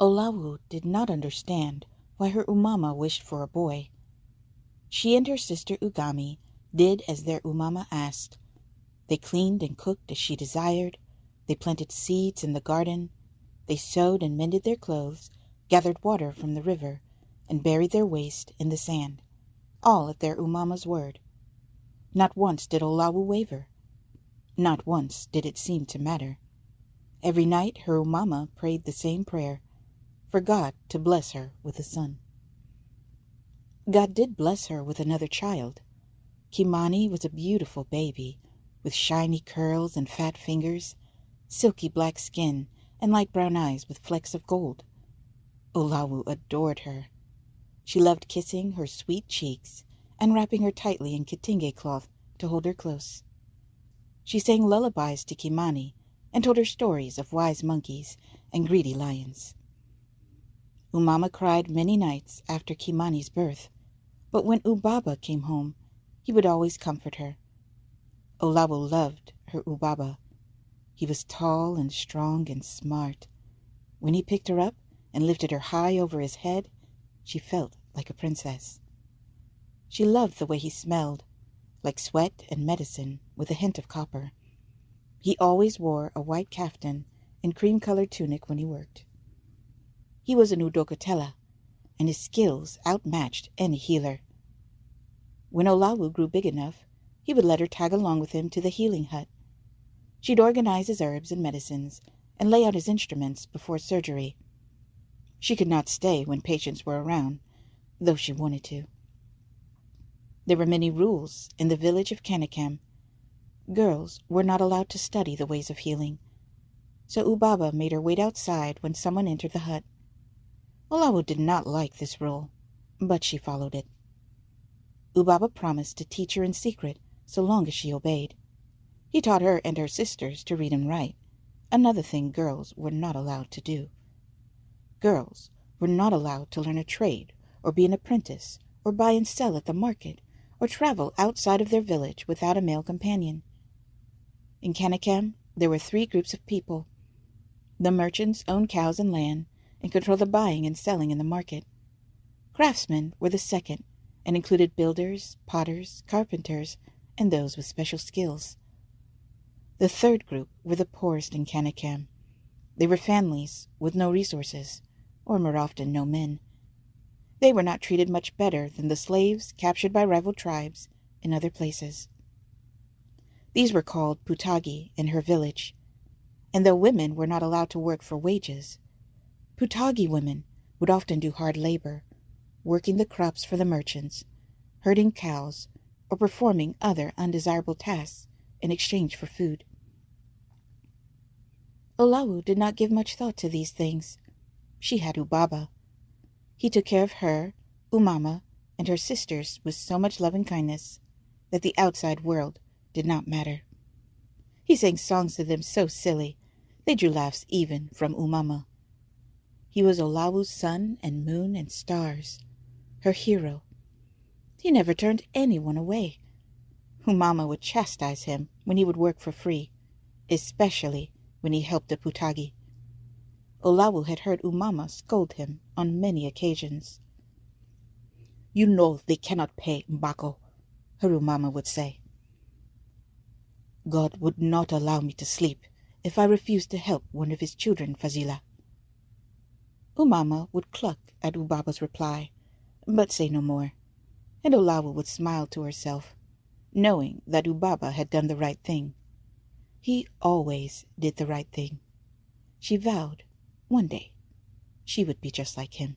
Olawu did not understand why her umama wished for a boy. She and her sister Ugami did as their umama asked. They cleaned and cooked as she desired. They planted seeds in the garden. They sewed and mended their clothes, gathered water from the river, and buried their waste in the sand, all at their umama's word. Not once did Olawu waver. Not once did it seem to matter. Every night her umama prayed the same prayer, for God to bless her with a son. God did bless her with another child. Kimani was a beautiful baby, with shiny curls and fat fingers, silky black skin, and light brown eyes with flecks of gold. Olawu adored her. She loved kissing her sweet cheeks and wrapping her tightly in kitinge cloth to hold her close. She sang lullabies to Kimani and told her stories of wise monkeys and greedy lions. Umama cried many nights after Kimani's birth, but when Ubaba came home, he would always comfort her. Olawu loved her Ubaba. He was tall and strong and smart. When he picked her up and lifted her high over his head, she felt like a princess. She loved the way he smelled, like sweat and medicine with a hint of copper. He always wore a white kaftan and cream-colored tunic when he worked. He was an udokotela, and his skills outmatched any healer. When Olawu grew big enough, he would let her tag along with him to the healing hut. She'd organize his herbs and medicines and lay out his instruments before surgery. She could not stay when patients were around, though she wanted to. There were many rules in the village of Kanakam. Girls were not allowed to study the ways of healing, so Ubaba made her wait outside when someone entered the hut. Olawu did not like this rule, but she followed it. Ubaba promised to teach her in secret so long as she obeyed. He taught her and her sisters to read and write, another thing girls were not allowed to do. Girls were not allowed to learn a trade or be an apprentice or buy and sell at the market or travel outside of their village without a male companion. In Kanakam, there were 3 groups of people. The merchants owned cows and land and controlled the buying and selling in the market. Craftsmen were the second and included builders, potters, carpenters, and those with special skills. The third group were the poorest in Kanakam. They were families with no resources, or more often no men. They were not treated much better than the slaves captured by rival tribes in other places. These were called Putagi in her village, and though women were not allowed to work for wages, Putagi women would often do hard labor, working the crops for the merchants, herding cows, or performing other undesirable tasks in exchange for food. Olawu did not give much thought to these things. She had Ubaba. He took care of her, Umama, and her sisters with so much love and kindness that the outside world did not matter. He sang songs to them so silly they drew laughs even from Umama. He was Olawu's sun and moon and stars, her hero. He never turned anyone away. Umama would chastise him when he would work for free, especially when he helped the Putagi. Olawu had heard Umama scold him on many occasions. "You know they cannot pay Mbako," her Umama would say. "God would not allow me to sleep if I refused to help one of his children, Fazila." Umama would cluck at Ubaba's reply, but say no more, and Olawu would smile to herself, knowing that Ubaba had done the right thing. He always did the right thing. She vowed one day she would be just like him.